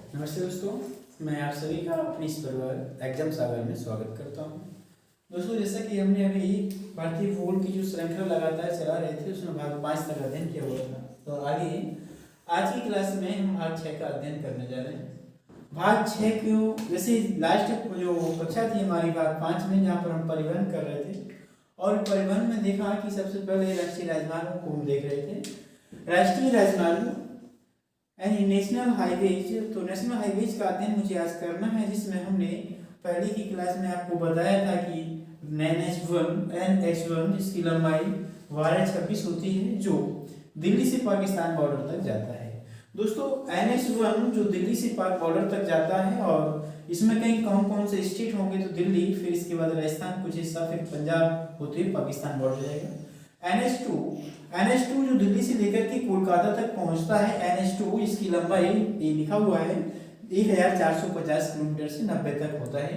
नमस्ते दोस्तों, मैं आप सभी का अपने इस परिवार एग्जाम सागर में स्वागत करता हूं। दोस्तों, जैसा कि हमने अभी भारतीय भूगोल की जो श्रृंखला लगातार चला रहे थे उसमें भाग 5 तक अध्ययन किया हुआ था। तो आगे आज की क्लास में हम भाग 6 का अध्ययन करने जा रहे हैं। भाग 6 क्यों, जैसे लास्ट जो कक्षा थी हमारी भाग 5 में, जहाँ पर हम परिवहन कर रहे थे और परिवहन में देखा कि सबसे पहले राष्ट्रीय राजमार्गों को हम देख रहे थे। राष्ट्रीय राजमार्ग यानी नेशनल हाईवेज। तो नेशनल हाईवेज का अध्ययन मुझे आज करना है, जिसमें हमने पहले की क्लास में आपको बताया था कि NH1 जिसकी लंबाई 1226 होती है, जो दिल्ली से पाकिस्तान बॉर्डर तक जाता है। दोस्तों, NH1 जो दिल्ली से पाक बॉर्डर तक जाता है और इसमें कहीं कौन कौन से स्टेट होंगे, तो दिल्ली, फिर इसके बाद राजस्थान कुछ हिस्सा, फिर पंजाब होते हुए पाकिस्तान बॉर्डर जाएगा। NH2 जो दिल्ली से लेकर के कोलकाता तक पहुंचता है, NH2 इसकी लंबाई ये लिखा हुआ है 1450 किलोमीटर से 90 तक होता है।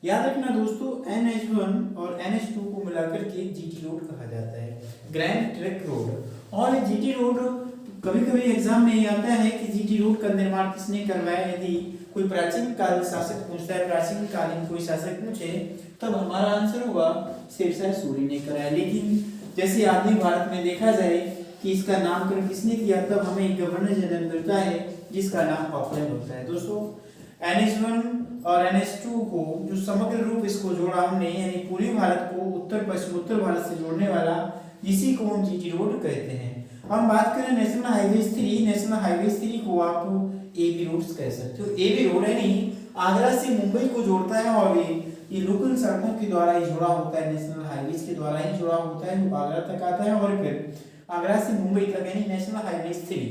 याद रखना दोस्तों, NH1 और NH2 को मिलाकर के GT रोड कहा जाता है, ग्रैंड ट्रंक रोड। और GT रोड कभी कभी एग्जाम में आता है कि GT रोड का निर्माण किसने करवाया। यदि कोई प्राचीन काल शासक पूछता है, प्राचीन कालीन कोई शासक पूछे, तब हमारा आंसर होगा शेरशाह सूरी ने कराया। लेकिन जैसे आधुनिक भारत में देखा जाए कि इसका नामकरण किसने किया, तब हमें एक गवर्नर जनरल मिलता है जिसका नाम ऑकलैंड होता है। दोस्तों, NH1 और NH2 को जो समग्र रूप इसको जोड़ा हमने, यानी पूर्वी भारत को उत्तर पश्चिम उत्तर भारत से जोड़ने वाला, इसी को हम GT रोड कहते हैं। हम बात करें नेशनल हाईवेज 3, नेशनल हाईवेज 3 को आप AB रोड्स कह सकते हो। AB रोड यानी आगरा से मुंबई को जोड़ता है और ये लोकल सड़कों के द्वारा ही जुड़ा होता है, नेशनल हाईवेज के द्वारा ही जुड़ा होता है, वो आगरा तक आता है और फिर आगरा से मुंबई तक, यानी नेशनल हाईवेज 3।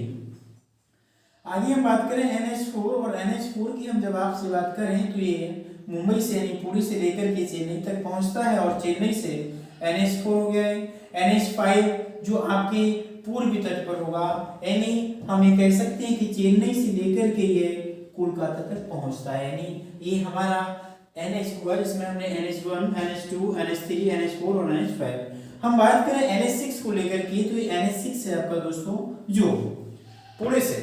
आगे हम बात करें NH4 और NH4 की हम जब आपसे बात करें तो ये मुंबई से यानी पुरी से लेकर के चेन्नई तक पहुंचता है और चेन्नई से NH4 हो गया है। NH5 जो आपके पूर्वी तट पर होगा, यानी हम ये कह सकते हैं कि चेन्नई से लेकर के ये कोलकाता तक पहुंचता है, यानी ये हमारा NH हुआ, जिसमें हमने NH1, NH2, NH3, NH4 और NH5। हम बात करें NH6 को लेकर के, तो ये NH6 है आपका दोस्तों, जो पुणे से,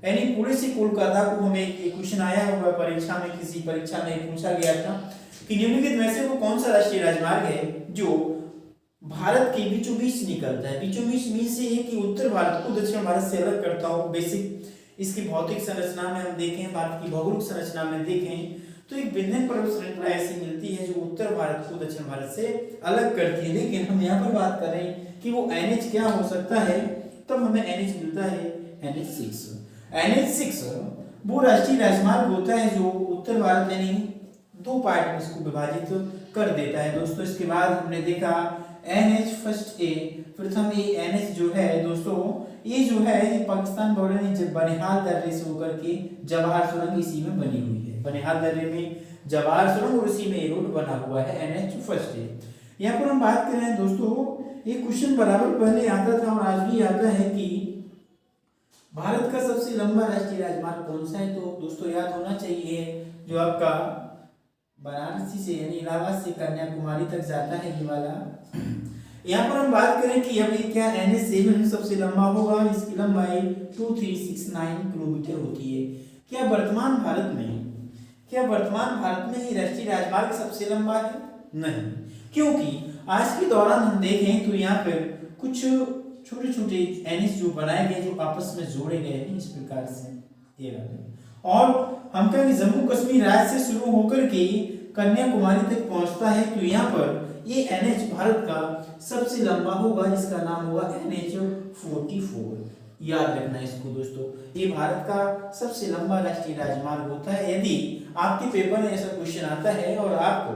यानी पुणे से कोलकाता को, हमें एक क्वेश्चन आया हुआ परीक्षा में, किसी परीक्षा में पूछा गया था कि निम्नलिखित में से वो कौन सा राष्ट्रीय राजमार्ग है जो भारत के बीचों बीच निकलता है। बीचों बीच मीन से है कि उत्तर भारत को दक्षिण भारत से अलग करता हो। बेसिक इसकी भौतिक संरचना में हम देखें, भारत की भौगोलिक संरचना में देखें, तो एक विंध्य पर्वत श्रृंखला ऐसी मिलती है जो उत्तर भारत को दक्षिण भारत से अलग करती है। लेकिन हम यहाँ पर बात करें कि वो NH क्या हो सकता है, तब हमें NH मिलता है NH6 वो राष्ट्रीय राजमार्ग होता है जो उत्तर भारत यानी दो पार्ट में इसको विभाजित कर देता है। दोस्तों, इसके बाद हमने देखा NH फर्स्ट A, प्रथम ये NH जो है दोस्तों, ये जो है ये पाकिस्तान बॉर्डर जब बनिहाल दर्रे से होकर के जवाहर सुरंग इसी में बनी हुई है। बनिहाल दर्रे में जवाहर सुरंग और इसी में ये रोड बना हुआ है NH फर्स्ट A। यहाँ पर हम बात कर रहे हैं दोस्तों, ये क्वेश्चन बराबर पहले आता था और आज भी आता है कि भारत का सबसे लंबा राष्ट्रीय राजमार्ग कौन सा है। तो दोस्तों याद होना चाहिए जो आपका वाराणसी से यानी इलाहाबाद से कन्याकुमारी तक जाता है ये वाला। यहाँ पर हम बात करें कि अब ये क्या NH7 सबसे लंबा होगा, इसकी लंबाई 2369 किलोमीटर होती है। क्या वर्तमान भारत में ये राष्ट्रीय राजमार्ग सबसे लंबा है? नहीं, क्योंकि आज के दौरान हम देखें तो यहाँ पर कुछ छोटे छोटे NH जो बनाए गए, जो आपस में जोड़े गए हैं इस प्रकार से ये वाले। और हम कहेंगे जम्मू कश्मीर राज्य से शुरू होकर के कन्याकुमारी तक पहुंचता है, तो यहाँ पर ये NH भारत का सबसे लंबा होगा, जिसका नाम होगा NH44। याद रखना इसको दोस्तों, ये भारत का सबसे लंबा राष्ट्रीय राजमार्ग होता है। यदि आपके पेपर में ऐसा क्वेश्चन आता है और आपको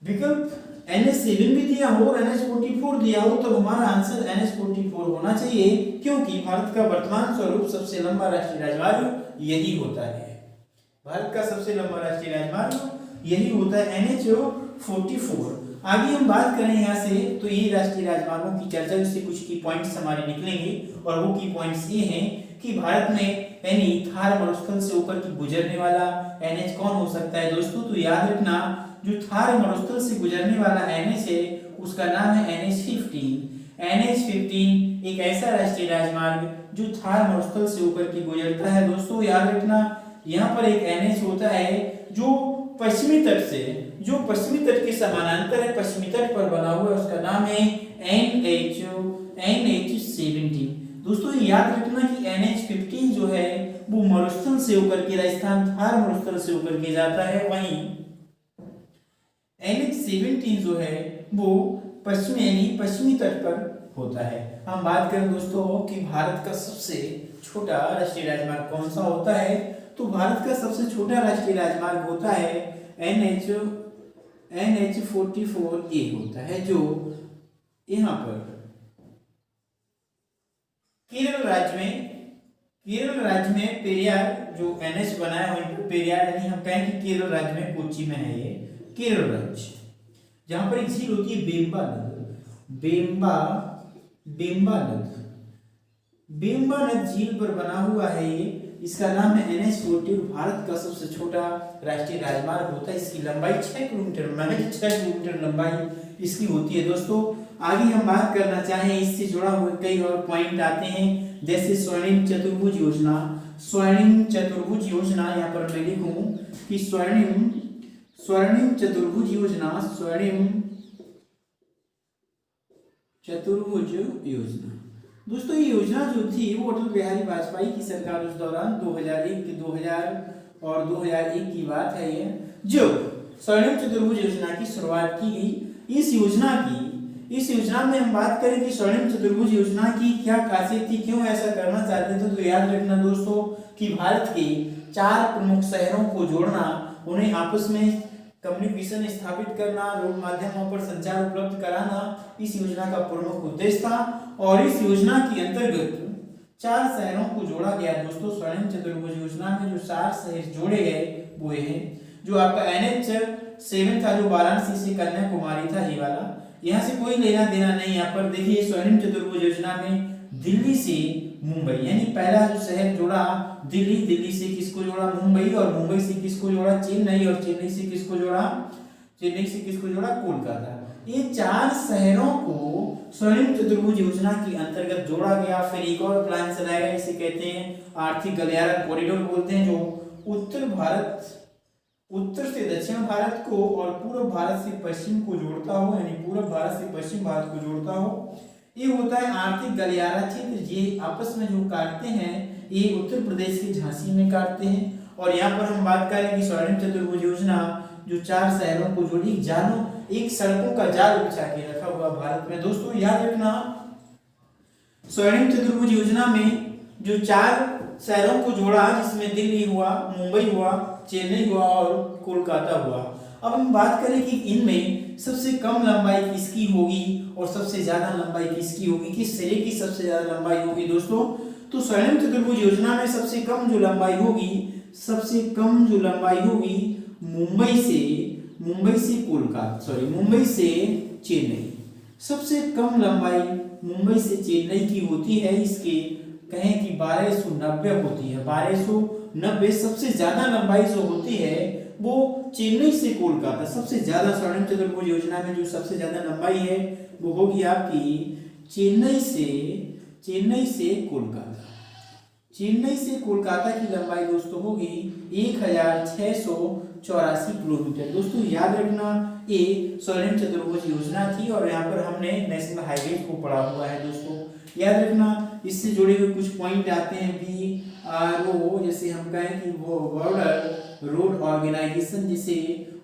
विकल्प NH7 भी दिया हो और NH44 दिया हो, तो हमारा आंसर NH44 होना चाहिए, क्योंकि भारत का वर्तमान स्वरूप सबसे लंबा राष्ट्रीय राजमार्ग यही होता है। भारत का सबसे लंबा राष्ट्रीय राजमार्ग यही होता है NH44। आगे हम बात करें यहाँ से, तो ये राष्ट्रीय राजमार्गों की चर्चा, इससे कुछ की पॉइंट्स हमारे निकलेंगे और वो की पॉइंट्स ये हैं कि भारत में यानी थार मरुस्थल से होकर के गुजरने वाला NH कौन हो सकता है दोस्तों। तो याद रखना, जो थार मरुस्थल से गुजरने वाला NH है उसका नाम है NH15। NH15 एक ऐसा राष्ट्रीय राजमार्ग जो थार मरुस्थल से होकर के गुजरता है। दोस्तों याद रखना, यहाँ पर एक NH होता है जो पश्चिमी तट के समानांतर है, पश्चिमी तट पर बना हुआ है, उसका नाम है NH17। दोस्तों याद रखना कि NH15 जो है वो मरुस्थल से होकर के राजस्थान थार मरुस्थल से होकर के जाता है, वहीं NH17 जो है वो पश्चिमी तट पर होता है। हम बात करें दोस्तों कि भारत का सबसे छोटा राष्ट्रीय राजमार्ग कौन सा होता है, तो भारत का सबसे छोटा राष्ट्रीय राजमार्ग होता है NH44A होता है, जो यहाँ पर केरल राज्य में पेरियार जो NH बना है वहीं पर पेरियार, यानी हम कहें कि केरल राज्य में कोच्चि में है ये केरल राज्य, जहां पर एक झील होती है बेम्बा नद झील पर बना हुआ है ये, इसका नाम है NH40। भारत का सबसे छोटा राष्ट्रीय राजमार्ग होता है, इसकी लंबाई 6 किलोमीटर, महज 6 किलोमीटर लंबाई इसकी होती है। दोस्तों आगे हम बात करना चाहें, इससे जुड़ा हुआ कई और पॉइंट आते हैं, जैसे स्वर्णिम चतुर्भुज योजना। यहाँ पर मैं लिखूं कि स्वर्णिम चतुर्भुज योजना। दोस्तों ये योजना जो थी वो अटल बिहारी वाजपेयी की सरकार उस दौरान 2001 और 2001 की बात है ये, जो स्वर्णिम चतुर्भुज योजना की शुरुआत की गई। इस योजना में हम बात करें कि स्वर्णिम चतुर्भुज योजना की क्या खासियत थी, क्यों ऐसा करना चाहते थे, तो याद रखना दोस्तों कि भारत के 4 प्रमुख शहरों को जोड़ना, उन्हें आपस में कम्युनिकेशन स्थापित करना, रोड माध्यमों पर संचार उपलब्ध कराना इस योजना का प्रमुख उद्देश्य था। और इस योजना के अंतर्गत 4 शहरों को जोड़ा गया। दोस्तों स्वर्णिम चतुर्भुज योजना में जो 4 शहर जोड़े गए वो ये हैं, जो आपका NH7 था जो वाराणसी से कन्याकुमारी था, ये वाला, यहाँ से कोई लेना देना नहीं। यहाँ पर देखिए स्वर्णिम चतुर्भुज योजना में दिल्ली से मुंबई, यानी पहला जो शहर जोड़ा दिल्ली से किसको जोड़ा, मुंबई, और मुंबई से किसको जोड़ा, चेन्नई, और चेन्नई से किसको जोड़ा, कोलकाता। ये 4 शहरों को स्वर्णिम चतुर्भुज योजना के अंतर्गत जोड़ा गया। फिर एक और प्लान चलाया गया, इसे कहते हैं आर्थिक गलियारा कॉरिडोर बोलते हैं, जो उत्तर से दक्षिण भारत को और पूर्व भारत से पश्चिम को जोड़ता हो, यानी पूर्व भारत से पश्चिम भारत को जोड़ता हो। ये होता है आर्थिक गलियारा क्षेत्र। ये आपस में जो काटते हैं ये उत्तर प्रदेश के झांसी में काटते हैं। और यहाँ पर हम बात करें कि स्वर्णिम चतुर्भुज योजना जो 4 शहरों को जोड़ी, एक सड़कों का जाल बिछा के रखा हुआ भारत में। दोस्तों याद रखना, स्वर्णिम चतुर्भुज योजना में जो 4 शहरों को जोड़ा, जिसमें दिल्ली हुआ, मुंबई हुआ, चेन्नई हुआ और कोलकाता हुआ। अब हम बात करें कि इनमें सबसे कम लंबाई किसकी होगी और सबसे ज्यादा लंबाई किसकी होगी, किस शहर की सबसे ज्यादा लंबाई होगी। दोस्तों तो स्वर्णिम चतुर्भुज योजना में सबसे कम जो लंबाई होगी मुंबई से चेन्नई। सबसे कम लंबाई मुंबई से चेन्नई की होती है, इसके कहें कि 1290 होती है, 1290। सबसे ज्यादा लंबाई जो होती है वो चेन्नई से कोलकाता, सबसे ज्यादा स्वर्णिम चतुर्भुज योजना में जो सबसे ज्यादा लंबाई है वो होगी आपकी चेन्नई से कोलकाता की लंबाई दोस्तों होगी 1684 किलोमीटर। दोस्तों याद रखना ये स्वर्णिम चतुर्भुज योजना थी और यहाँ पर हमने नेशनल हाईवे को पढ़ा हुआ है। दोस्तों याद रखना, इससे जुड़े हुए कुछ पॉइंट आते हैं BRO, जैसे हम कहें कि वो बॉर्डर रोड ऑर्गेनाइजेशन, जिसे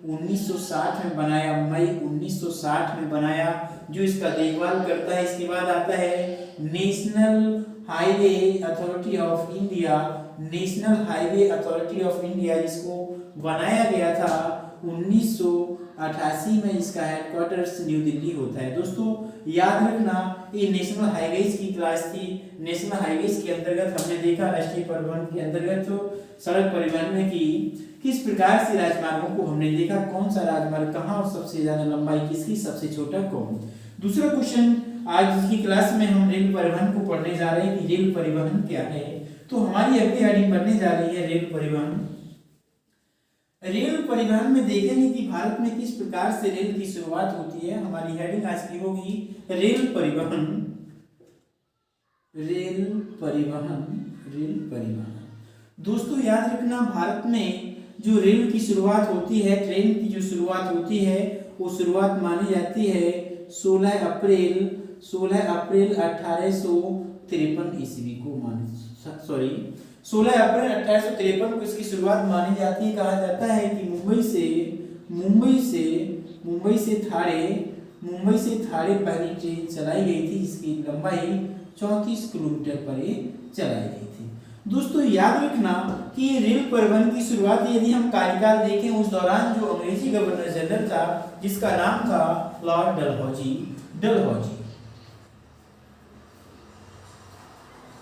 1960 में बनाया, मई 1960 में बनाया, जो इसका देखभाल करता है। इसके बाद आता है national highway authority of India, जिसको बनाया गया था 1988 में। इसका हेडक्वार्टर्स न्यू दिल्ली होता है। दोस्तों याद रखना ये नेशनल हाईवेज की क्लास थी। नेशनल हाईवेज के अंतर्गत हमने देखा राष्ट्रीय परिवहन के अंतर्गत तो सड़क परिवहन में कि किस प्रकार से राजमार्गों को हमने देखा, कौन सा राजमार्ग कहाँ और सबसे ज्यादा लंबाई किसकी, सबसे छोटा कौन। दूसरा क्वेश्चन आज की क्लास में हम रेल परिवहन को पढ़ने जा रहे हैं कि रेल परिवहन क्या है। तो हमारी अगली हेडिंग पढ़ने जा रही है रेल परिवहन। रेल परिवहन में देखेंगे कि भारत में किस प्रकार से रेल की शुरुआत होती है। हमारी हेडिंग आज की होगी रेल परिवहन। रेल परिवहन, रेल परिवहन। दोस्तों याद रखना, भारत में जो रेल की शुरुआत होती है, ट्रेन की जो शुरुआत होती है, वो शुरुआत मानी जाती है 16 अप्रैल 1853 ईस्वी को, सॉरी 16 अप्रैल 1853 को इसकी शुरुआत मानी जाती है। कहा जाता है कि मुंबई से थाने पहली ट्रेन चलाई गई थी, जिसकी लंबाई 34 किलोमीटर पर चलाई गई थी। दोस्तों याद रखना कि ये रेल परिवहन की शुरुआत, यदि हम कार्यकाल देखें, उस दौरान जो अंग्रेजी गवर्नर जनरल था, जिसका नाम था लॉर्ड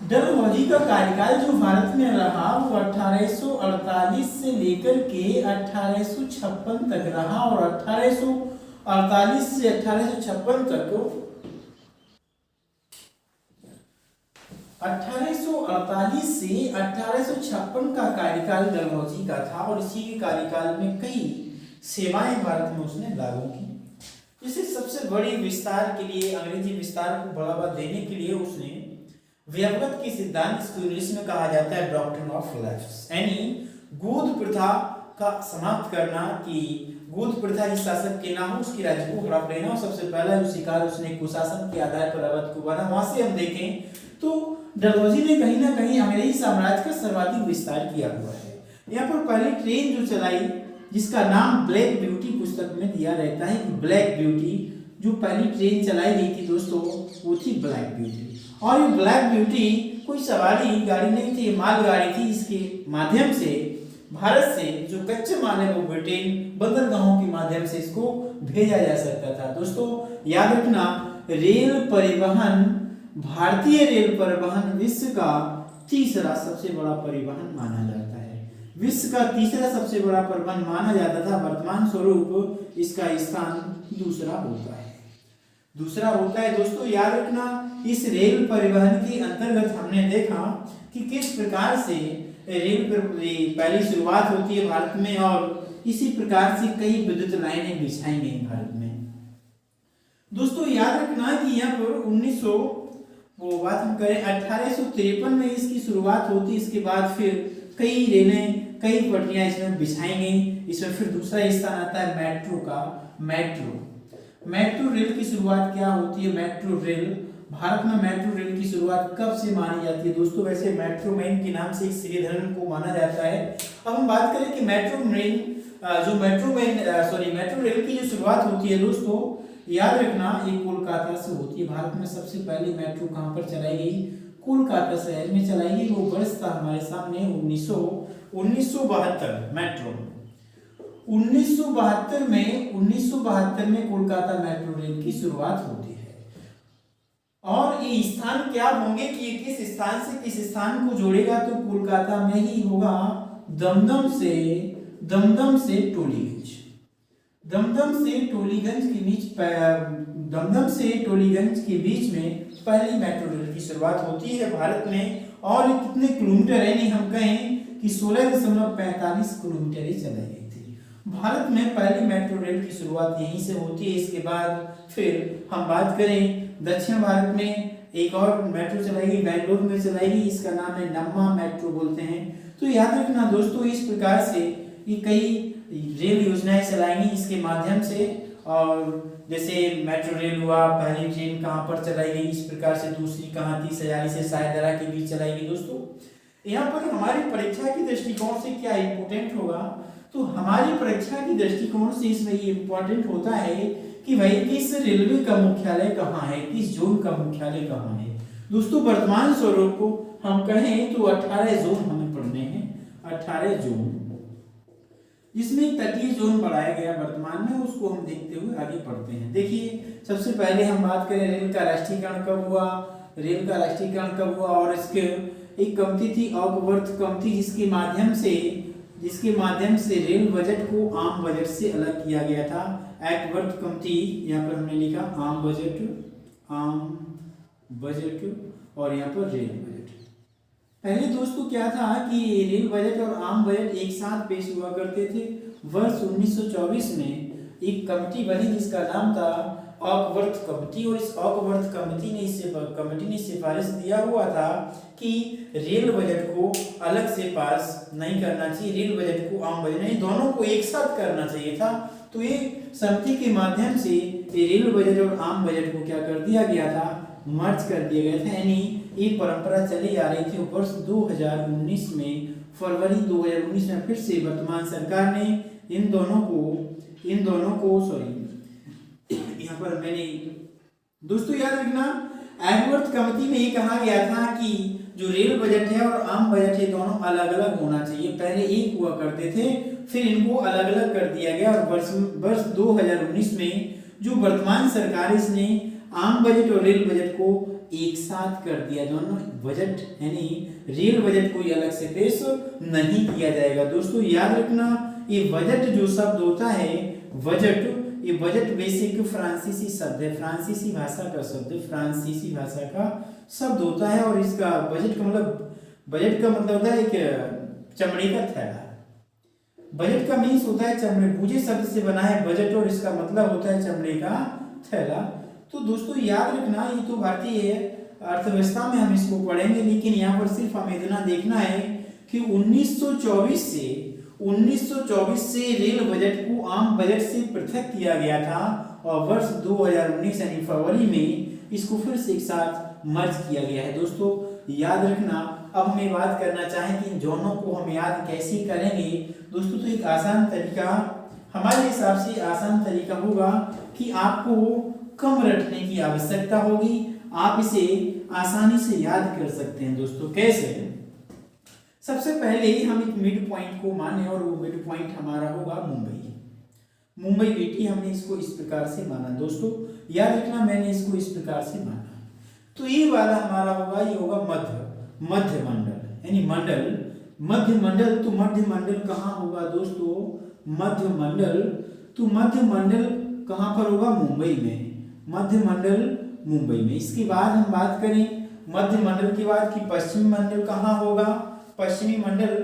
डलहौजी का कार्यकाल जो भारत में रहा वो 1848 से लेकर के 1856 तक रहा, और 1848 से 1856 तक 1848 से 1856 का कार्यकाल डलहौजी का था, और इसी के कार्यकाल में कई सेवाएं भारत में उसने लागू की। इसे सबसे बड़ी विस्तार के लिए, अंग्रेजी विस्तार को बढ़ावा देने के लिए उसने व्यवगत के सिद्धांत, इसको इंग्लिश में कहा जाता है डॉक्ट्रिन ऑफ लैप्स, यानी गोद प्रथा का समाप्त करना, कि गोद प्रथा जिस शासक के ना हो उसकी राज्य को हड़प लेना, और सबसे पहला जो शिकार उसने कुशासन के आधार पर अवध को बना। वहां से हम देखें तो डलहौजी ने कहीं ना कहीं अंग्रेजी साम्राज्य का सर्वाधिक विस्तार किया हुआ है। यहाँ पर पहली ट्रेन जो चलाई, जिसका नाम ब्लैक ब्यूटी पुस्तक में दिया रहता है, ब्लैक ब्यूटी, जो पहली ट्रेन चलाई गई थी दोस्तों वो थी ब्लैक ब्यूटी। और ये ब्लैक ब्यूटी कोई सवारी गाड़ी नहीं थी, मालगाड़ी थी, जिसके माध्यम से भारत से जो कच्चे माल है वो ब्रिटेन बंदरगाहों के माध्यम से इसको भेजा जा सकता था। दोस्तों याद रखना, रेल परिवहन, भारतीय रेल परिवहन विश्व का तीसरा सबसे बड़ा परिवहन माना जाता है। विश्व का तीसरा सबसे बड़ा परिवहन माना जाता था, वर्तमान स्वरूप इसका स्थान दूसरा होता है। दोस्तों याद रखना, इस रेल परिवहन के अंतर्गत हमने देखा कि किस प्रकार से रेल पहली शुरुआत होती है भारत में, और इसी प्रकार से कई विद्युत लाइनें बिछाई गई भारत में। दोस्तों याद रखना कि यहाँ पर 1853 में इसकी शुरुआत होती, इसके बाद फिर कई रेलें, कई पटरियां इसमें बिछाई गई। इसमें फिर दूसरा स्थान आता है मेट्रो का। मेट्रो रेल की शुरुआत क्या होती है? मेट्रो रेल, भारत में मेट्रो रेल की शुरुआत कब से मानी जाती है दोस्तों? वैसे मेट्रो मैन के नाम से श्रीधरन को माना जाता है। अब हम बात करें कि मेट्रो रेल की जो शुरुआत होती है दोस्तों, याद रखना ये कोलकाता से होती है। भारत में सबसे पहले मेट्रो कहां पर चलाई गई? कोलकाता शहर में चलाई गई। वो वर्ष था हमारे सामने 1972 मेट्रो। 1972 में कोलकाता मेट्रो रेल की शुरुआत होती है। और ये स्थान क्या होंगे कि ये किस स्थान से किस स्थान को जोड़ेगा? तो कोलकाता में ही होगा, दमदम से टोलीगंज। दमदम से टोलीगंज के बीच में पहली मेट्रो रेल की शुरुआत होती है भारत में। और कितने किलोमीटर है, नहीं हम कहें कि 16.45 किलोमीटर ही चलाई गई थी। भारत में पहली मेट्रो रेल की शुरुआत यहीं से होती है। इसके बाद फिर हम बात करें दक्षिण भारत में एक और मेट्रो चलाई गई, बेंगलुरु में चलाई गई। इसका नाम है नम्मा मेट्रो बोलते हैं। तो याद रखना दोस्तों, इस प्रकार से ये कई रेल योजनाएं चलाई गई इसके माध्यम से। और जैसे मेट्रो रेल हुआ, पहली ट्रेन कहाँ पर चलाई गई, इस प्रकार से दूसरी कहाँ थी, सयाली से सायदरा के बीच चलाई गई। दोस्तों यहाँ पर हमारी परीक्षा की दृष्टिकोण से क्या इंपोर्टेंट होगा? तो हमारी परीक्षा की दृष्टिकोण से इसमें ये इंपॉर्टेंट होता है कि भाई किस रेलवे का मुख्यालय कहाँ है, किस जोन का मुख्यालय कहाँ है। दोस्तों वर्तमान स्वरूप को हम कहें तो 18 जोन हमें पढ़ने हैं, 18 जोन, जिसमें तटीय जोन बढ़ाया गया वर्तमान में, उसको हम देखते हुए आगे पढ़ते हैं। देखिए सबसे पहले हम बात करें रेल का राष्ट्रीयकरण कब हुआ। रेल का राष्ट्रीयकरण कब हुआ? और इसके एक कमेटी थी, ऑकवर्थ कमेटी, जिसके माध्यम से रेल बजट को आम बजट से अलग किया गया था। एक्टवर्थ कमेटी, यहाँ पर हमने लिखा आम बजट और यहाँ पर रेल बजट। पहले दोस्तों क्या था कि रेल बजट और आम बजट एक साथ पेश हुआ करते थे। वर्ष 1924 में एक कमेटी बनी जिसका नाम था ऑकवर्थ कमेटी, और इस ऑकवर्थ कमेटी ने सिफारिश दिया हुआ था कि रेल बजट को अलग से पास नहीं करना चाहिए, रेल बजट को आम बजट नहीं, दोनों को एक साथ करना चाहिए था। तो ये समिति के माध्यम से ये रेल बजट और आम बजट को क्या कर दिया गया था, मर्ज कर दिया गया था। यानी ये परंपरा चली आ रही थी। वर्ष 2019 में, फरवरी 2019 में फिर से वर्तमान सरकार ने इन दोनों को सॉरी यहाँ पर मैंने दोस्तों याद रखना, ऑकवर्थ कमेटी में ये कहा गया था कि जो रेल बजट है और आम बजट है दोनों अलग अलग होना चाहिए। पहले एक हुआ करते थे, फिर इनको अलग अलग कर दिया गया। और वर्ष 2019 में जो वर्तमान सरकार है इसने आम बजट और रेल बजट को एक साथ कर दिया। दोनों बजट यानी रेल बजट कोई अलग से पेश नहीं किया जाएगा। दोस्तों याद रखना, ये बजट जो शब्द होता है बजट, ये बजट बेसिक फ्रांसीसी शब्द है, फ्रांसीसी भाषा का शब्द है, फ्रांसीसी भाषा का शब्द होता है। और इसका बजट का मतलब होता है एक चमड़े का थैला। बजट का मीन्स होता है चमड़े, बूझे शब्द से बना है बजट और इसका मतलब होता है चमड़े का थैला। तो दोस्तों याद रखना, ये तो भारतीय अर्थव्यवस्था में हम इसको पढ़ेंगे, लेकिन यहाँ पर सिर्फ हमें इतना देखना है कि 1924 से रेल बजट को आम बजट से पृथक किया गया था और वर्ष 2019 यानी फरवरी में इसको फिर से एक साथ मर्ज किया गया है। दोस्तों याद रखना, अब हमें बात करना चाहें कि इन दोनों को हम याद कैसे करेंगे। दोस्तों तो एक आसान तरीका, हमारे हिसाब से आसान तरीका होगा कि आपको कम रटने की आवश्यकता होगी, आप इसे आसानी से याद कर सकते हैं। दोस्तों कैसे, सबसे पहले हम एक मिड पॉइंट को माने और वो मिड पॉइंट हमारा होगा मुंबई बीटी। हमने इसको इस प्रकार से माना। दोस्तों याद रखना, मैंने इसको इस प्रकार से माना। तो ये वाला हमारा होगा, ये होगा मध्य मंडल यानी मध्य मंडल। तो मध्य मंडल कहाँ होगा दोस्तों, मध्य मंडल कहाँ पर होगा, मुंबई में, मध्य मंडल मुंबई में। इसके बाद हम बात करें मध्य मंडल के बाद कि पश्चिमी मंडल कहाँ होगा, पश्चिमी मंडल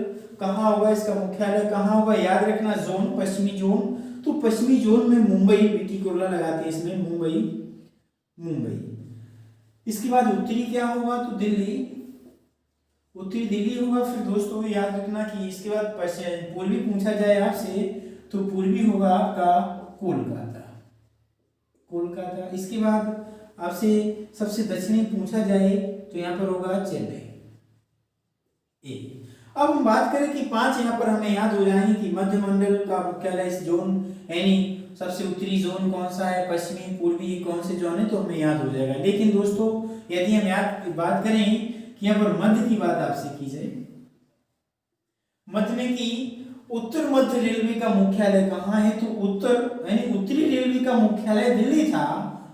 कहाँ होगा, इसका मुख्यालय कहाँ होगा। याद रखना जोन, पश्चिमी जोन। तो पश्चिमी जोन में मुंबई, बीटी कोला लगाते हैं इसमें, मुंबई। इसके बाद उत्तरी क्या होगा, तो उत्तरी दिल्ली होगा। फिर दोस्तों याद रखना कि इसके बाद पूर्वी पूछा जाए आपसे तो पूर्वी होगा आपका कोलकाता। इसके बाद आपसे सबसे दक्षिणी पूछा जाए तो यहाँ पर होगा चेन्नई। अब हम बात करें कि 5 यहाँ पर हमें याद हो जाएंगे कि मध्य मंडल का मुख्यालय इस जोन यानी सबसे उत्तरी जोन कौन सा है, पश्चिमी पूर्वी कौन से जोन है, तो हमें याद हो जाएगा। लेकिन दोस्तों यदि हम बात करें कि यहाँ पर मध्य की बात आपसे की जाए, मध्य में कि उत्तर मध्य रेलवे का मुख्यालय कहाँ है, तो उत्तर यानी उत्तरी रेलवे का मुख्यालय दिल्ली था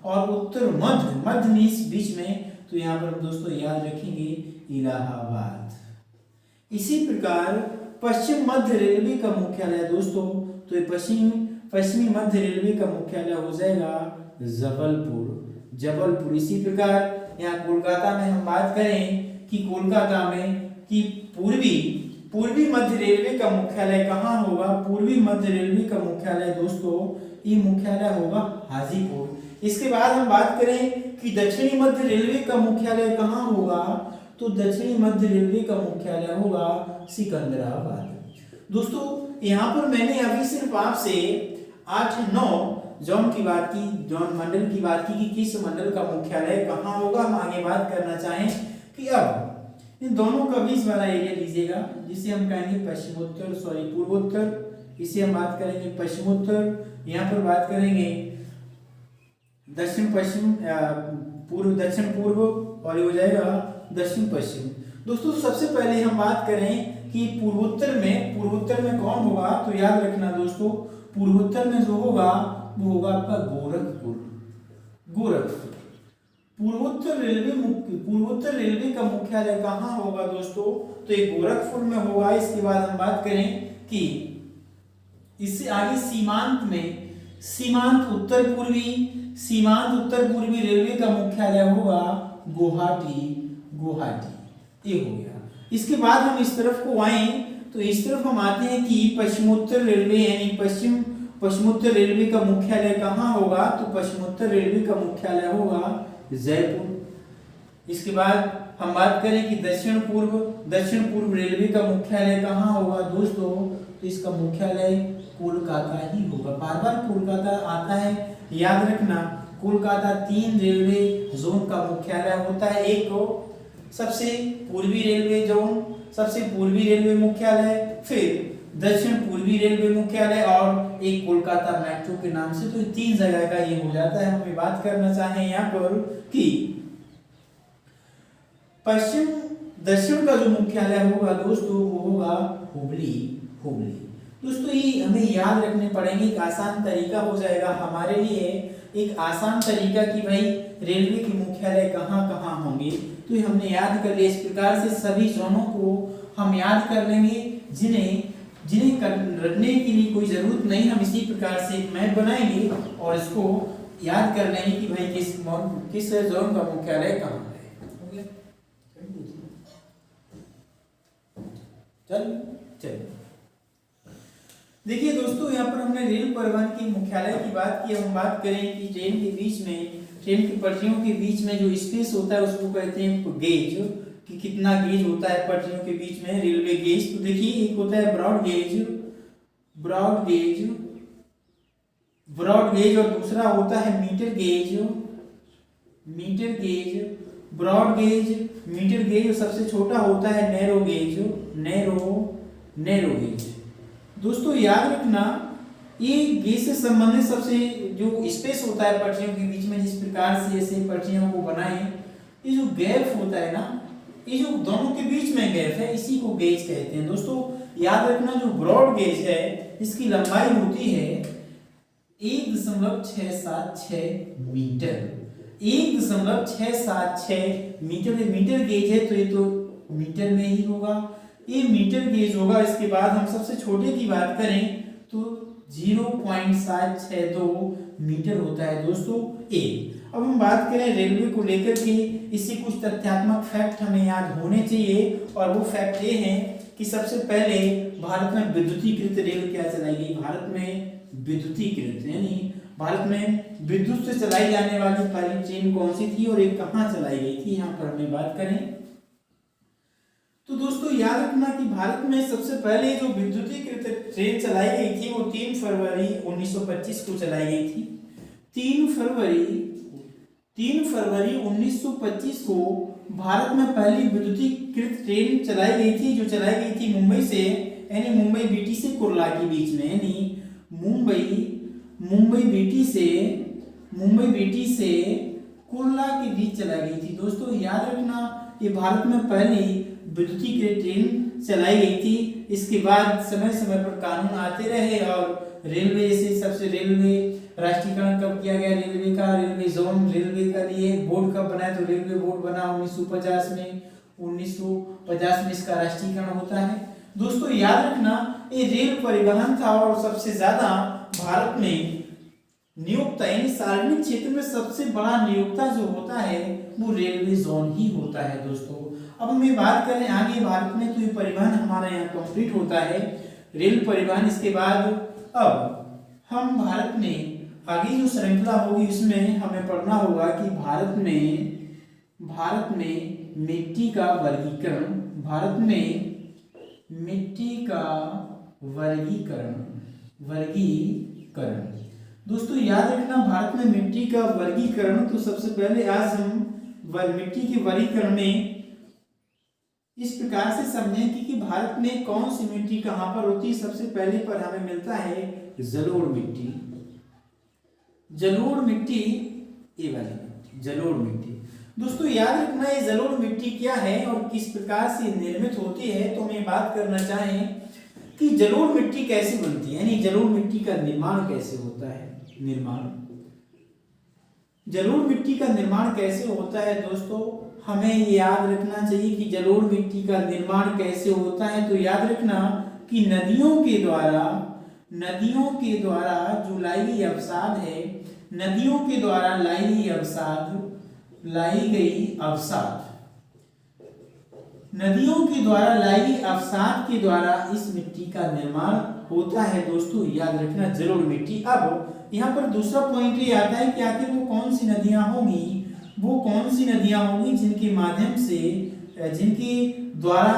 और उत्तर मध्य में इस बीच में, तो यहाँ पर दोस्तों याद रखेंगे इलाहाबाद। इसी प्रकार पश्चिम मध्य रेलवे का मुख्यालय दोस्तों, तो ये पश्चिमी मध्य रेलवे का मुख्यालय हो जाएगा जबलपुर। इसी प्रकार यहाँ कोलकाता में हम बात करें कि कोलकाता में कि पूर्वी मध्य रेलवे का मुख्यालय कहाँ होगा, पूर्वी मध्य रेलवे का मुख्यालय दोस्तों ये मुख्यालय होगा हाजीपुर। इसके बाद हम बात करें कि दक्षिणी मध्य रेलवे का मुख्यालय कहाँ होगा, तो दक्षिणी मध्य रेलवे का मुख्यालय होगा सिकंदराबाद। दोस्तों यहाँ पर मैंने अभी सिर्फ आपसे 8-9 जोन की बात की, जोन मंडल की बात की कि किस मंडल का मुख्यालय कहाँ होगा। हम आगे बात करना चाहें कि अब इन दोनों का बीच वाला एरिया लीजिएगा जिसे हम कहेंगे पूर्वोत्तर, इसे हम बात करेंगे पश्चिमोत्तर। यहाँ पर बात करेंगे दक्षिण पश्चिम, दक्षिण पूर्व और ये हो जाएगा दक्षिण पश्चिम। दोस्तों सबसे पहले हम बात करें कि पूर्वोत्तर में कौन होगा, तो याद रखना दोस्तों पूर्वोत्तर में जो होगा वो होगा आपका गोरखपुर। पूर्वोत्तर रेलवे का मुख्यालय कहाँ होगा दोस्तों, तो ये गोरखपुर में होगा। इसके बाद हम बात करें कि इससे आगे सीमांत उत्तर पूर्वी रेलवे का मुख्यालय होगा गुवाहाटी, ये हो गया। इसके बाद हम इस तरफ को आए तो इस तरफ हम आते हैं कि पश्चिमोत्तर रेलवे यानी पश्चिम पश्चिमोत्तर रेलवे का मुख्यालय कहाँ होगा? तो पश्चिमोत्तर रेलवे का मुख्यालय होगा जयपुर। इसके बाद हम बात करें कि दक्षिण पूर्व रेलवे का मुख्यालय कहाँ होगा दोस्तों? तो इसका मुख्यालय कोलकाता ही होगा। बार बार कोलकाता आता है, याद रखना। कोलकाता 3 रेलवे जोन का मुख्यालय होता है। एक तो सबसे पूर्वी रेलवे जोन, सबसे पूर्वी रेलवे मुख्यालय, फिर दक्षिण पूर्वी रेलवे मुख्यालय और एक कोलकाता मेट्रो के नाम से। तो 3 जगह का ये हो जाता है। हम बात करना चाहें यहाँ पर कि दक्षिण का जो मुख्यालय होगा दोस्तों वो होगा हुबली। दोस्तों ये हमें याद रखने पड़ेंगे। एक आसान तरीका हो जाएगा हमारे लिए, एक आसान तरीका कि भाई रेलवे के मुख्यालय कहाँ कहाँ होंगे। तो ये हमने याद कर लिया। इस प्रकार से सभी जोनों को हम याद कर लेंगे, जिन्हें रखने के लिए कोई जरूरत नहीं। हम इसी प्रकार से एक मैप बनाएंगे और इसको याद कर लेंगे कि भाई किस जोन का मुख्यालय कहाँ है। चल देखिए दोस्तों, यहाँ पर हमने रेल परिवहन के मुख्यालय की बात की। हम बात करें कि ट्रेन की पटरियों के बीच में जो स्पेस होता है उसको कहते हैं गेज, कि कितना गेज होता है पटरियों के बीच में, रेलवे गेज। तो देखिए एक होता है ब्रॉड गेज और दूसरा होता है metre gauge. Broad gauge, metre gauge और सबसे छोटा होता है नैरो गेज। दोस्तों याद रखना, ये गेज से संबंधित सबसे जो स्पेस होता है पटरियों के बीच में, जिस प्रकार से ऐसे पटरियों को बनाए, ये जो गैप होता है ना, ये जो दोनों के बीच में गैप है, इसी को गेज कहते हैं। दोस्तों याद रखना, जो ब्रॉड गेज है इसकी लंबाई होती है 1.676 मीटर। 1.676 मीटर। मीटर गेज है तो ये तो मीटर में ही होगा, ये मीटर गेज होगा। इसके बाद हम सबसे छोटे की बात करें तो 0.762 मीटर होता है दोस्तों ए। अब हम बात करें रेलवे को लेकर के, इससे कुछ तथ्यात्मक फैक्ट हमें याद होने चाहिए। और वो फैक्ट ये हैं कि सबसे पहले भारत में विद्युतीकृत रेल क्या चलाई गई? भारत में विद्युतीकृत यानी भारत में विद्युत से चलाई जाने वाली पहली ट्रेन कौन सी थी और एक कहाँ चलाई गई थी, यहाँ पर हमें बात करें तो दोस्तों याद रखना कि भारत में सबसे पहले जो विद्युतीकृत ट्रेन चलाई गई थी वो 3 फरवरी 1925 को चलाई गई थी। 3 फरवरी 1925 को भारत में पहली विद्युतीकृत ट्रेन चलाई गई थी, जो चलाई गई थी मुंबई से, यानी मुंबई बीटी से कुर्ला के बीच में, यानी मुंबई बीटी से कुर्ला के बीच चलाई गई थी। दोस्तों याद रखना, ये भारत में पहली विद्युतीकृत ट्रेन चलाई गई थी। इसके बाद समय समय पर कानून आते रहे और रेलवे से सबसे रेलवे राष्ट्रीयकरण कब किया गया रेलवे का? रेलवे जोन रेलवे का लिए बोर्ड कब बना? तो रेलवे बोर्ड बना 1950 में। 1950 में इसका राष्ट्रीयकरण होता है। दोस्तों याद रखना, ये रेल परिवहन था और सबसे ज्यादा भारत में नियोक्ता यानी सार्वजनिक क्षेत्र में सबसे बड़ा नियोक्ता जो होता है वो रेलवे जोन ही होता है। दोस्तों अब हम ये बात करें आगे भारत में, तो ये परिवहन हमारा यहाँ कंप्लीट होता है, रेल परिवहन। इसके बाद अब हम भारत में आगे जो श्रृंखला होगी उसमें हमें पढ़ना होगा कि भारत में मिट्टी का वर्गीकरण। दोस्तों याद रखना, भारत में मिट्टी का वर्गीकरण, तो सबसे पहले आज हम मिट्टी के वर्गीकरण में इस प्रकार से समझें कि भारत में कौन सी मिट्टी कहां पर होती है। सबसे पहले पर हमें मिलता है जलोढ़ मिट्टी, ये वाली जलोढ़ मिट्टी। दोस्तों याद रखना, ये जलोढ़ मिट्टी क्या है और किस प्रकार से निर्मित होती है। तो मैं बात करना चाहें कि जलोढ़ मिट्टी कैसे बनती है, यानी जलोढ़ मिट्टी का निर्माण कैसे होता है। जलोढ़ मिट्टी का निर्माण कैसे होता है दोस्तों, हमें याद रखना चाहिए कि जलोढ़ मिट्टी का निर्माण कैसे होता है। तो याद रखना कि नदियों के द्वारा जो लाई गई अवसाद है, नदियों के द्वारा लाई गई अवसाद नदियों के द्वारा लाई अवसाद के द्वारा इस मिट्टी का निर्माण होता है दोस्तों, याद रखना जलोढ़ मिट्टी। अब यहाँ पर दूसरा पॉइंट ये आता है कि आखिर वो कौन सी नदियां होंगी, वो कौन सी नदियां होंगी जिनके माध्यम से, जिनके द्वारा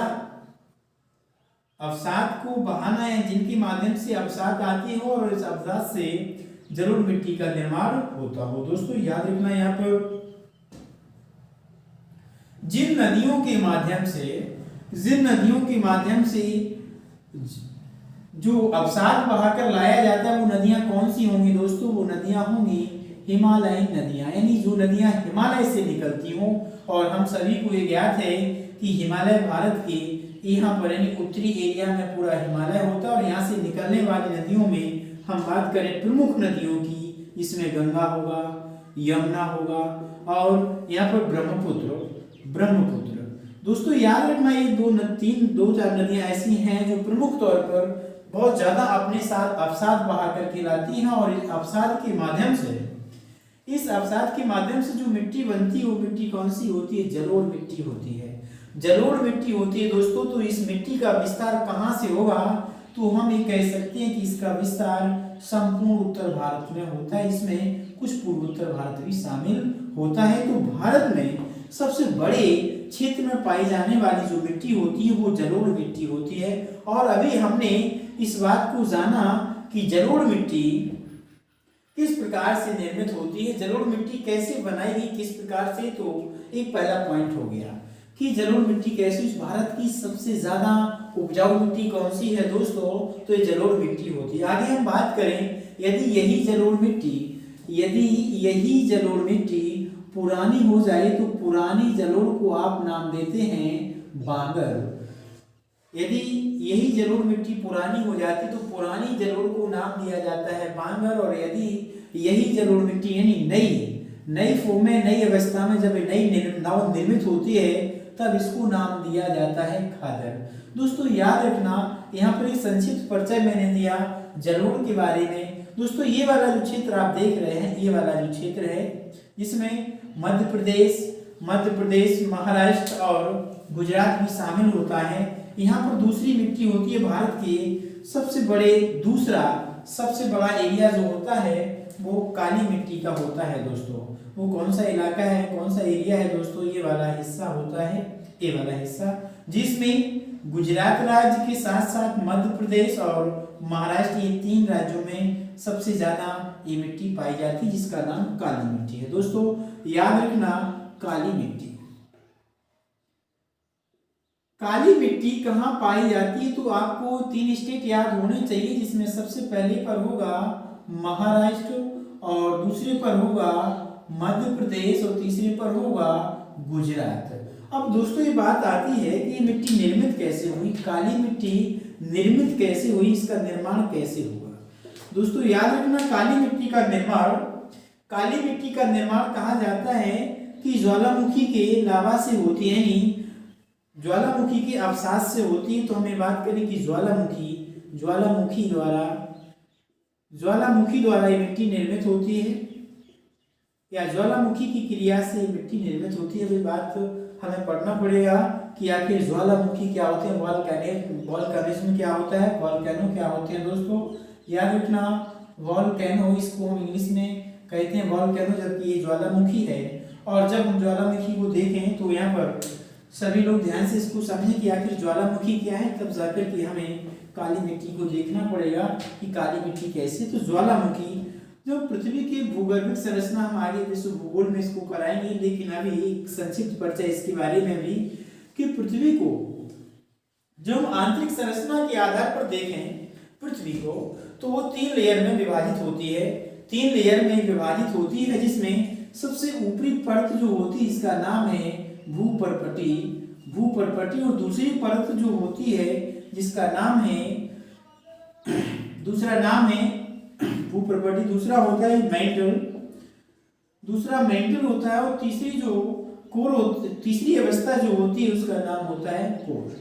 अवसाद को बहाना है, जिनके माध्यम से अवसाद आती हो और इस अवसाद से जलोढ़ मिट्टी का निर्माण होता हो। दोस्तों याद रखना यहाँ पर जिन नदियों के माध्यम से जो अवसाद बहाकर लाया जाता है वो नदियां कौन सी होंगी दोस्तों, वो नदियां होंगी हिमालयन नदियां, यानी जो नदियां हिमालय से निकलती हों। और हम सभी को ये ज्ञात है कि हिमालय भारत के यहाँ पर यानी उत्तरी एरिया में पूरा हिमालय होता है और यहाँ से निकलने वाली नदियों में हम बात करें प्रमुख नदियों की, इसमें गंगा होगा, यमुना होगा और यहाँ पर ब्रह्मपुत्र। दोस्तों याद रखना ये दो चार नदियां ऐसी हैं जो प्रमुख तौर पर बहुत ज्यादा अपने साथ अवसाद बहा करके लाती हैं और इस अवसाद के माध्यम से जो मिट्टी बनती है वो मिट्टी कौन सी होती है, जलोढ़ मिट्टी होती है। जलोढ़ मिट्टी होती है दोस्तों। तो इस मिट्टी का विस्तार कहाँ से होगा, तो हम ये कह सकते हैं कि इसका विस्तार संपूर्ण उत्तर भारत में होता है, इसमें कुछ पूर्वोत्तर भारत भी शामिल होता है। तो भारत में सबसे बड़े क्षेत्र में पाई जाने वाली जो मिट्टी होती है वो जलोढ़ मिट्टी होती है। और अभी हमने इस बात को जाना कि जलोढ़ मिट्टी किस प्रकार से निर्मित होती है, जलोढ़ मिट्टी कैसे बनाई गई, किस प्रकार से। तो एक पहला पॉइंट हो गया कि जलोढ़ मिट्टी कैसी, भारत की सबसे ज्यादा उपजाऊ मिट्टी कौन सी है दोस्तों, तो ये जलोढ़ मिट्टी होती है। आगे हम बात करें, यदि यही जलोढ़ मिट्टी पुरानी हो जाए तो पुरानी जलोढ़ को आप नाम देते हैं बांगर। यदि यही जलोढ़ मिट्टी पुरानी हो जाती तो पुरानी जलोढ़ को नाम दिया जाता है बांगर। और यदि यही जलोढ़ मिट्टी यानी नई फॉर्म में, नई अवस्था में जब नव निर्मित होती है तब इसको नाम दिया जाता है खादर। दोस्तों याद रखना यहाँ पर एक संक्षिप्त परिचय मैंने दिया जलोढ़ के बारे में। दोस्तों ये वाला जो क्षेत्र आप देख रहे हैं, ये वाला जो क्षेत्र है जिसमें मध्य प्रदेश, महाराष्ट्र और गुजरात भी शामिल होता है। यहाँ पर दूसरी मिट्टी होती है भारत के सबसे बड़ा एरिया जो होता है वो काली मिट्टी का होता है दोस्तों। वो कौन सा इलाका है, कौन सा एरिया है दोस्तों, ये वाला हिस्सा होता है, ये वाला हिस्सा, जिसमें गुजरात राज्य के साथ साथ मध्य प्रदेश और महाराष्ट्र, ये 3 राज्यों में सबसे ज्यादा ये मिट्टी पाई जाती है जिसका नाम काली मिट्टी है। दोस्तों याद रखना काली मिट्टी कहाँ पाई जाती है, तो आपको 3 स्टेट याद होने चाहिए जिसमें सबसे पहले पर होगा महाराष्ट्र और दूसरे पर होगा मध्य प्रदेश और तीसरे पर होगा गुजरात। अब दोस्तों ये बात आती है कि ये मिट्टी निर्मित कैसे हुई, काली मिट्टी निर्मित कैसे हुई, इसका निर्माण कैसे हुआ। दोस्तों याद रखना काली मिट्टी का निर्माण कहा जाता है कि ज्वालामुखी के लावा से होती है, यानी ज्वालामुखी के अवसाद से होती है। तो हमें बात करें कि ज्वालामुखी द्वारा ये मिट्टी निर्मित होती है या ज्वालामुखी की क्रिया से मिट्टी निर्मित होती है। ये बात हमें पढ़ना पड़ेगा कि आखिर ज्वालामुखी क्या होते हैं, वॉल्केनिज्म क्या होता है, वॉल्केनो क्या होते हैं। दोस्तों याद रखना वॉल्केनो, इसको हम इंग्लिश में कहते हैं वॉल्केनो, जबकि ये ज्वालामुखी है। और जब हम ज्वालामुखी को देखें तो यहाँ पर सभी लोग ध्यान से इसको समझें कि आखिर ज्वालामुखी क्या है, तब जाकर के हमें काली मिट्टी को देखना पड़ेगा कि काली मिट्टी कैसे। तो ज्वालामुखी जो पृथ्वी की भूगर्भिक संरचना, हम आगे विश्व भूगोल में इसको कराएंगे, लेकिन अभी एक संक्षिप्त परिचय इसके बारे में भी कि पृथ्वी को जब हम आंतरिक संरचना के आधार पर देखें पृथ्वी को, तो वो 3 लेयर में विभाजित होती है, जिसमें सबसे ऊपरी परत जो होती है इसका नाम है भूपर्पटी और दूसरी परत जो होती है जिसका नाम है भूपर्पटी, दूसरा होता है मेंटल होता है और तीसरी अवस्था जो होती है उसका नाम होता है कोर।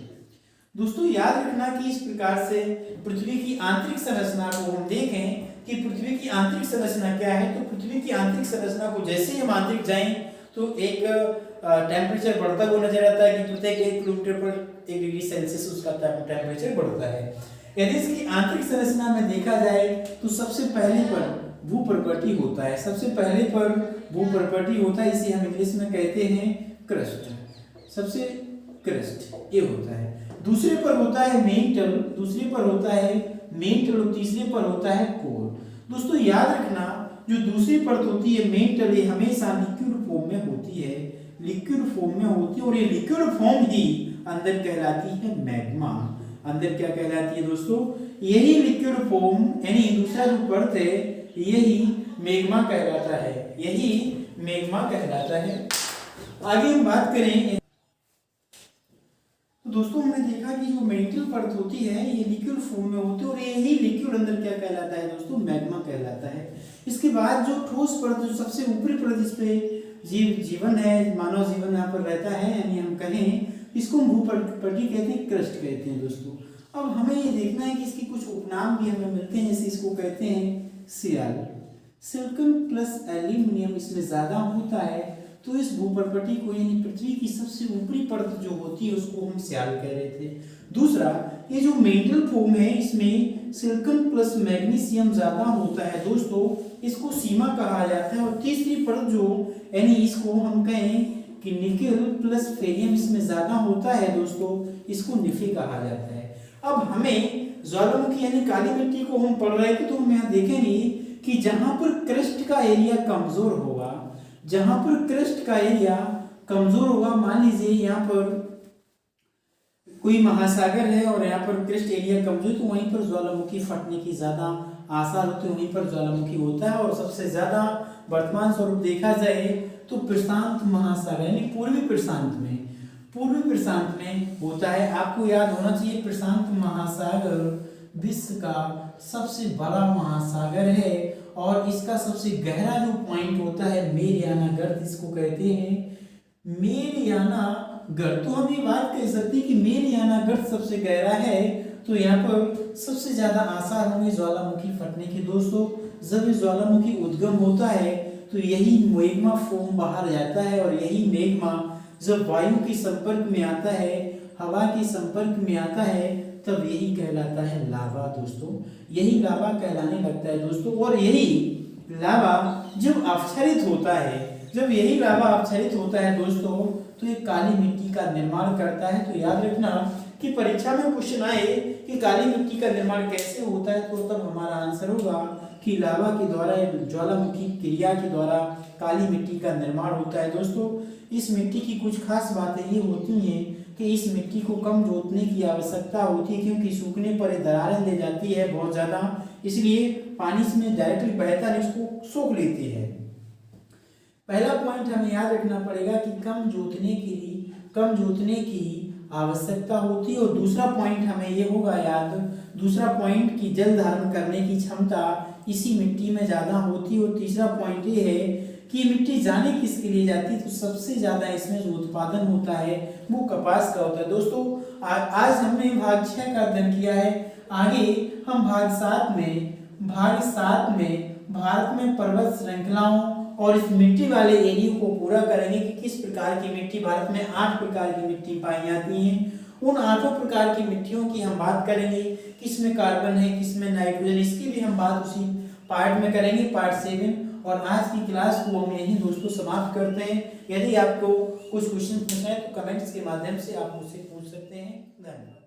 दोस्तों याद रखना कि इस प्रकार से पृथ्वी की आंतरिक संरचना को हम देखें कि पृथ्वी की आंतरिक संरचना क्या है। तो पृथ्वी की आंतरिक संरचना को जैसे ही हम आंतरिक जाएं तो एक टेम्परेचर बढ़ता हुआ नजर आता है कि प्रत्येक 1 किलोमीटर पर 1 डिग्री सेल्सियस उसका टेम्परेचर बढ़ता है। यदि इसकी आंतरिक संरचना में देखा जाए तो सबसे पहले पर भूपर्पटी होता है, सबसे पहले पर भूपर्पटी होता है, इसे हम इंग्लिश में कहते हैं क्रस्ट, सबसे क्रस्ट ये होता है। दूसरे पर होता है मेंटल, दूसरे पर होता है मेंटल और तीसरे पर होता है कोर। दोस्तों याद रखना जो दूसरी परत होती है मेंटल, ये हमेशा लिक्विड फॉर्म में होती है, लिक्विड फॉर्म में होती है और ये लिक्विड फॉर्म ही अंदर कहलाती है मैग्मा। अंदर क्या कहलाती है दोस्तों? यही लिक्विड फॉर्म यानी दूसरा जो परत है यही मैग्मा कहलाता है, यही मैग्मा कहलाता है। आगे हम बात करें तो दोस्तों हमने देखा कि जो मेंटल परत होती है ये लिक्विड फॉर्म में होती है और यही लिक्विड अंदर क्या कहलाता है दोस्तों? मैग्मा कहलाता है। इसके बाद जो ठोस परत, जो सबसे ऊपरी परत, इस पे जीवन है, मानव जीवन यहाँ पर रहता है, यानी हम कहें इसको हम भूपर्पटी कहते हैं, क्रस्ट कहते हैं दोस्तों। अब हमें ये देखना है कि इसकी कुछ उपनाम भी हमें मिलते हैं, जैसे इसको कहते हैं सियाल, सिलिकॉन प्लस एल्यूमिनियम इसमें ज्यादा होता है, तो इस भूपर्पटी को यानी पृथ्वी की सबसे ऊपरी परत जो होती है उसको हम सियाल कह रहे थे। दूसरा ये जो मेंटल फॉर्म है इसमें सिलिकॉन प्लस मैग्नीशियम ज्यादा होता है दोस्तों, इसको सीमा कहा जाता है। और तीसरी परत जो यानी इसको हम कहें कि निकेल प्लस फेरियम इसमें ज्यादा होता है दोस्तों, इसको निफे कहा जाता है। अब हमें ज्वालामुखी यानी काली मिट्टी को हम पढ़ रहे थे तो हम यहाँ देखेंगे कि जहां पर क्रस्ट का एरिया कमजोर होगा, जहां पर क्रस्ट का एरिया कमजोर होगा, मान लीजिए यहाँ पर कोई महासागर है और यहाँ पर क्रस्ट एरिया कमजोर, तो वहीं पर ज्वालामुखी फटने की ज्यादा आसार होती है, वहीं पर ज्वालामुखी होता है। और सबसे ज्यादा वर्तमान स्वरूप देखा जाए तो प्रशांत महासागर यानी पूर्वी प्रशांत में होता है। आपको याद होना चाहिए प्रशांत महासागर विश्व का सबसे बड़ा महासागर है और इसका सबसे गहरा जो पॉइंट होता है मेरियाना गर्त, इसको कहते हैं मेरियाना गर्त। तो हम ये बात कह सकते हैं कि मेरियाना गर्त सबसे गहरा है, तो यहाँ पर सबसे ज्यादा आसार होंगे ज्वालामुखी फटने के दोस्तों। जब ये ज्वालामुखी उद्गम होता है तो यही मैग्मा फॉर्म बाहर जाता है और यही मैग्मा जब वायु के संपर्क में आता है, हवा के संपर्क में आता है, तब यही कहलाता है लावा दोस्तों, यही लावा कहलाने लगता है दोस्तों। और यही लावा जब अपक्षरित होता है, जब यही लावा अपक्षरित होता है दोस्तों, तो ये काली मिट्टी का निर्माण करता है। तो याद रखना कि परीक्षा में क्वेश्चन आए कि काली मिट्टी का निर्माण कैसे होता है, तो तब हमारा आंसर होगा कि लावा के द्वारा, ज्वालामुखी क्रिया के द्वारा काली मिट्टी का निर्माण होता है दोस्तों। इस मिट्टी की कुछ खास बातें ये होती हैं कि इस मिट्टी को कम जोतने की आवश्यकता होती है, क्योंकि सूखने पर ये दरारें ले जाती है बहुत ज्यादा, इसलिए पानी इसमें डायरेक्टली बहता नहीं, उसको सोख लेती है। पहला पॉइंट हमें याद रखना पड़ेगा कि कम जोतने की आवश्यकता होती है। और दूसरा पॉइंट हमें ये होगा याद, दूसरा पॉइंट की जल धारण करने की क्षमता इसी मिट्टी में ज्यादा होती है। और तीसरा पॉइंट ये है कि मिट्टी जाने किसके लिए जाती है, तो सबसे ज्यादा इसमें जो उत्पादन होता है वो कपास का होता है दोस्तों। आज हमने भाग 6 का अध्ययन किया है, आगे हम भाग 7 में भारत में पर्वत श्रृंखलाओं और इस मिट्टी वाले एरिया को पूरा करेंगे कि किस प्रकार की मिट्टी, भारत में 8 प्रकार की मिट्टी पाई जाती हैं, उन 8 प्रकार की मिट्टियों की हम बात करेंगे, किसमें कार्बन है, किसमें नाइट्रोजन, इसकी भी हम बात उसी पार्ट में करेंगे, पार्ट 7। और आज की क्लास को हम यहीं दोस्तों समाप्त करते हैं। यदि आपको कुछ क्वेश्चन पूछना है तो कमेंट्स के माध्यम से आप मुझसे पूछ सकते हैं। धन्यवाद।